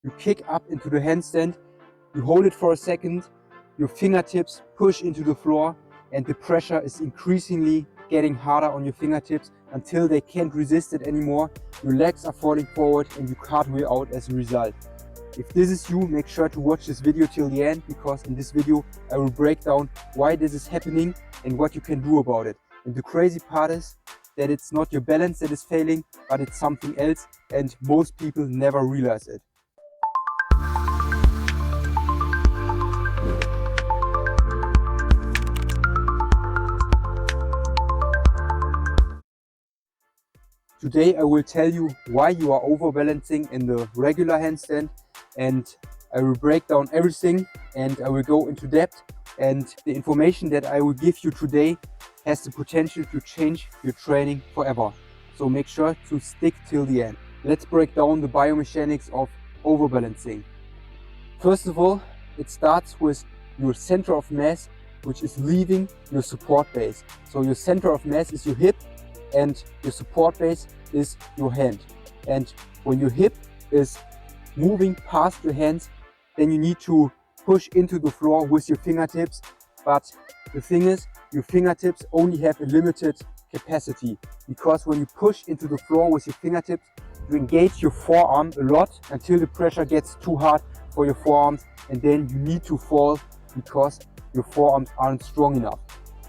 you kick up into the handstand, you hold it for a second, your fingertips push into the floor, and the pressure is increasingly getting harder on your fingertips until they can't resist it anymore. Your legs are falling forward and you cartwheel out as a result. If this is you, make sure to watch this video till the end, because in this video I will break down why this is happening and what you can do about it. And the crazy part is that it's not your balance that is failing, but it's something else, and most people never realize it. Today I will tell you why you are overbalancing in the regular handstand, and I will break down everything and I will go into depth, and the information that I will give you today has the potential to change your training forever. So make sure to stick till the end. Let's break down the biomechanics of overbalancing. First of all, it starts with your center of mass, which is leaving your support base. So your center of mass is your hip and your support base is your hand. And when your hip is moving past your hands, then you need to push into the floor with your fingertips. But the thing is, your fingertips only have a limited capacity, because when you push into the floor with your fingertips, you engage your forearm a lot until the pressure gets too hard for your forearms, and then you need to fall because your forearms aren't strong enough.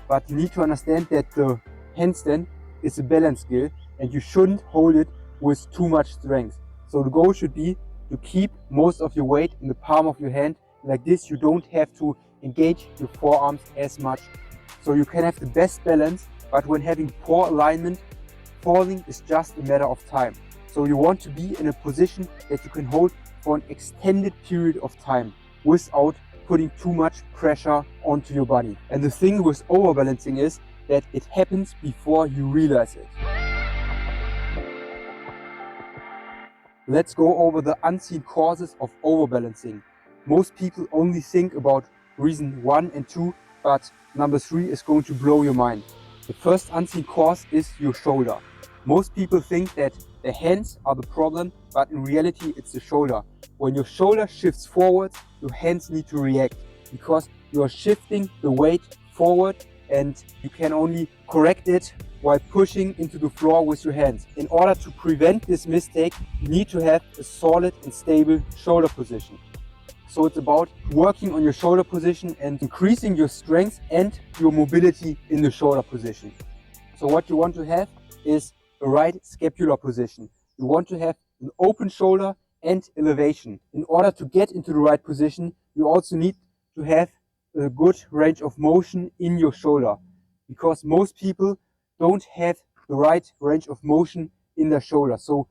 But you need to understand that the handstand is a balance skill and you shouldn't hold it with too much strength. So the goal should be to keep most of your weight in the palm of your hand. Like this, you don't have to engage your forearms as much. So you can have the best balance, but when having poor alignment, falling is just a matter of time. So you want to be in a position that you can hold for an extended period of time without putting too much pressure onto your body. And the thing with overbalancing is that it happens before you realize it. Let's go over the unseen causes of overbalancing. Most people only think about reason 1 and 2, but number 3 is going to blow your mind. The first unseen cause is your shoulder. Most people think that the hands are the problem, but in reality it's the shoulder. When your shoulder shifts forward, your hands need to react, because you are shifting the weight forward, and you can only correct it while pushing into the floor with your hands. In order to prevent this mistake, you need to have a solid and stable shoulder position. So it's about working on your shoulder position and increasing your strength and your mobility in the shoulder position. So what you want to have is a right scapular position. You want to have an open shoulder and elevation. In order to get into the right position, you also need to have a good range of motion in your shoulder, because most people don't have the right range of motion in their shoulder. So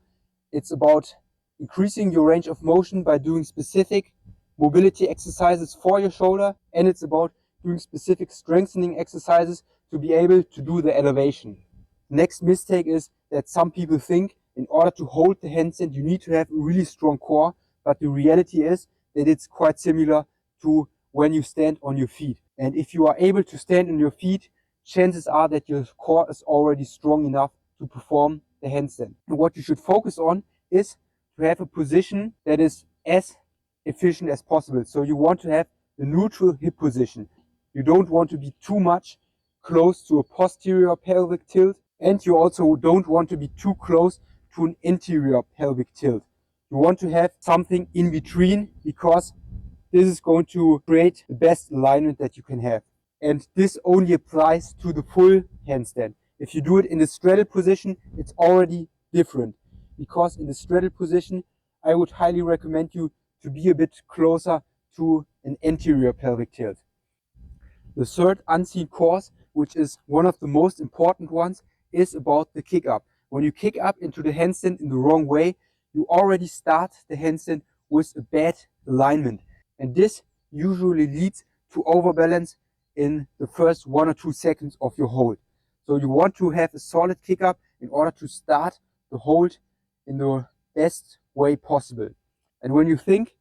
it's about increasing your range of motion by doing specific mobility exercises for your shoulder, and it's about doing specific strengthening exercises to be able to do the elevation. Next mistake is that some people think in order to hold the handstand you need to have a really strong core, but the reality is that it's quite similar to when you stand on your feet. And if you are able to stand on your feet, chances are that your core is already strong enough to perform the handstand. And what you should focus on is to have a position that is as efficient as possible. So you want to have the neutral hip position. You don't want to be too much close to a posterior pelvic tilt, and you also don't want to be too close to an anterior pelvic tilt. You want to have something in between, because this is going to create the best alignment that you can have. And this only applies to the full handstand. If you do it in the straddle position, it's already different, because in the straddle position, I would highly recommend you to be a bit closer to an anterior pelvic tilt. The third unseen cause, which is one of the most important ones, is about the kick up. When you kick up into the handstand in the wrong way, you already start the handstand with a bad alignment. And this usually leads to overbalance in the first 1 or 2 seconds of your hold. So you want to have a solid kick up in order to start the hold in the best way possible. And when you think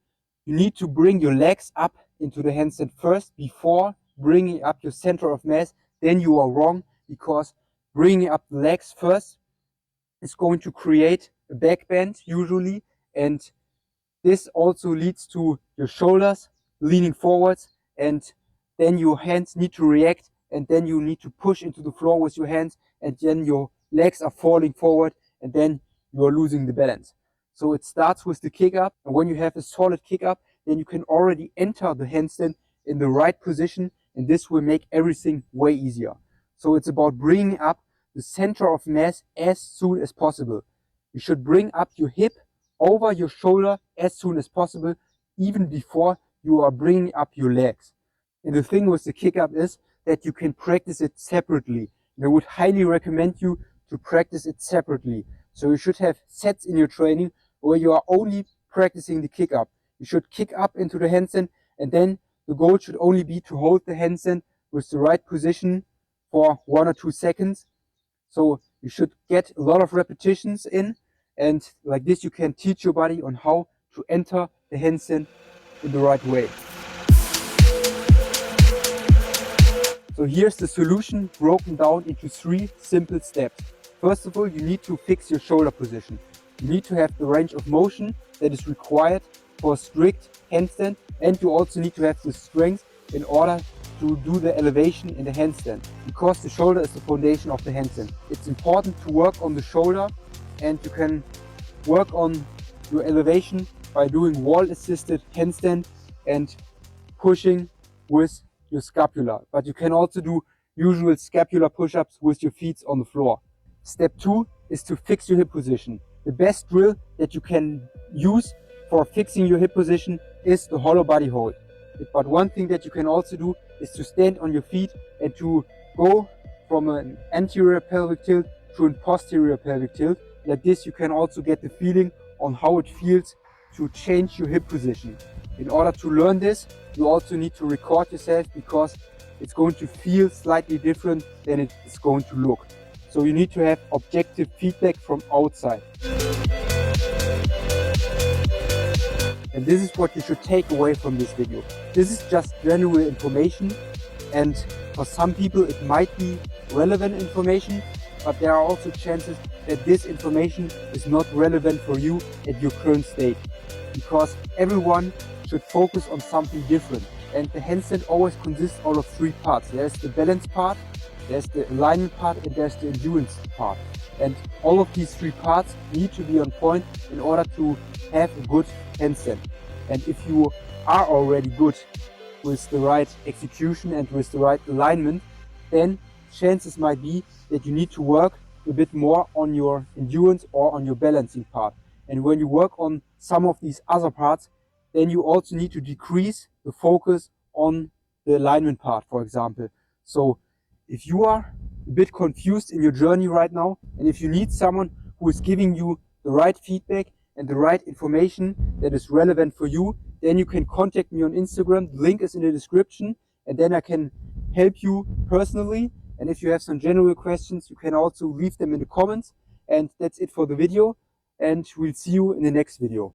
you need to bring your legs up into the handstand first before bringing up your center of mass, then you are wrong, because bringing up the legs first is going to create a back bend usually, and This also leads to your shoulders leaning forwards, and then your hands need to react, and then you need to push into the floor with your hands, and then your legs are falling forward, and then you are losing the balance. So it starts with the kick up, and when you have a solid kick up, then you can already enter the handstand in the right position, and this will make everything way easier. So it's about bringing up the center of mass as soon as possible. You should bring up your hip over your shoulder as soon as possible, even before you are bringing up your legs. And the thing with the kick up is that you can practice it separately. And I would highly recommend you to practice it separately. So you should have sets in your training where you are only practicing the kick up. You should kick up into the handstand, and then the goal should only be to hold the handstand with the right position for 1 or 2 seconds. So you should get a lot of repetitions in, and like this you can teach your body on how to enter the handstand in the right way. So here's the solution broken down into 3 simple steps. First of all, you need to fix your shoulder position. You need to have the range of motion that is required for a strict handstand, and you also need to have the strength in order to do the elevation in the handstand, because the shoulder is the foundation of the handstand. It's important to work on the shoulder, and you can work on your elevation by doing wall-assisted handstand and pushing with your scapula. But you can also do usual scapular push-ups with your feet on the floor. Step 2 is to fix your hip position. The best drill that you can use for fixing your hip position is the hollow body hold. But one thing that you can also do is to stand on your feet and to go from an anterior pelvic tilt to a posterior pelvic tilt. Like this you can also get the feeling on how it feels to change your hip position. In order to learn this, you also need to record yourself, because it's going to feel slightly different than it is going to look. So you need to have objective feedback from outside. And this is what you should take away from this video. This is just general information, and for some people it might be relevant information, but there are also chances that this information is not relevant for you at your current state, because everyone should focus on something different. And the handstand always consists out of 3 parts. There's the balance part, there's the alignment part, and there's the endurance part. And all of these 3 parts need to be on point in order to have a good handstand. And if you are already good with the right execution and with the right alignment, then chances might be that you need to work a bit more on your endurance or on your balancing part. And when you work on some of these other parts, then you also need to decrease the focus on the alignment part, for example. So if you are a bit confused in your journey right now, and if you need someone who is giving you the right feedback and the right information that is relevant for you, then you can contact me on Instagram. The link is in the description, and then I can help you personally. And if you have some general questions, you can also leave them in the comments. And that's it for the video, and we'll see you in the next video.